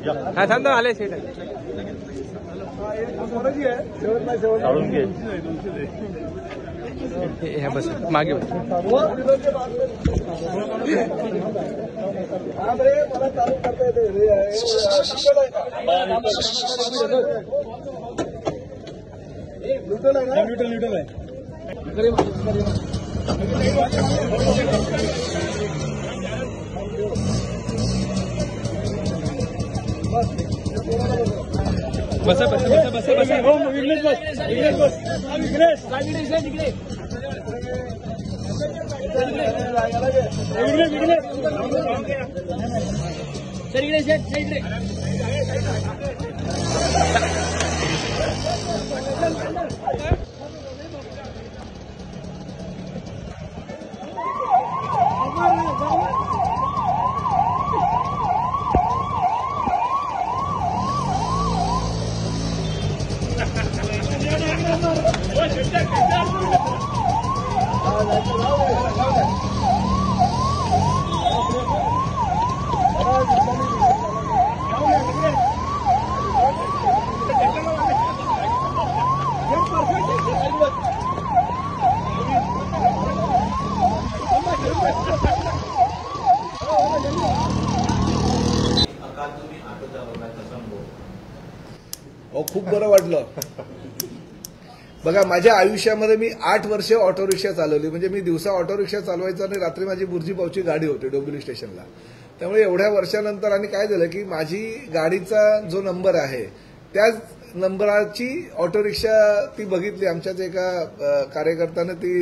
हा थांब आले सीट काढून घे. हे बस मागे बस. न्यूट्रल आहे. बस बस बस बस बस हो विघ्नेश बस. विघ्नेश बस. विघ्नेश विघ्नेश विघ्नेश सर इकडे खूप बरं वाटलं. बघा माझ्या आयुष्यामध्ये मी 8 वर्ष ऑटो रिक्षा चालवली. म्हणजे मी दिवसा ऑटो रिक्षा चालवायचा आणि रात्री माझी बुर्जीपावची गाडी होती डोंबिवली स्टेशनला. त्यामुळे एवढ्या वर्षानंतर आणि काय झालं की माझी गाडीचा जो नंबर आहे त्याच नंबराची ऑटो रिक्षा ती बघितली. आमच्याच एका कार्यकर्त्यानं ती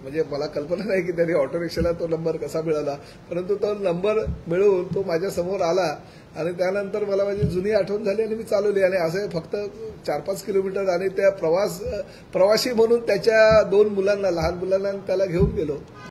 म्हणजे मला कल्पना नाही की त्यांनी ऑटो रिक्षाला तो नंबर कसा मिळाला, परंतु तो नंबर मिळवून तो माझ्या समोर आला आणि त्यानंतर मला माझी जुनी आठवण झाली आणि मी चालवली. आणि असं फक्त 4-5 किलोमीटर आणि त्या प्रवासी म्हणून त्याच्या 2 मुलांना लहान मुलांना त्याला घेऊन गेलो.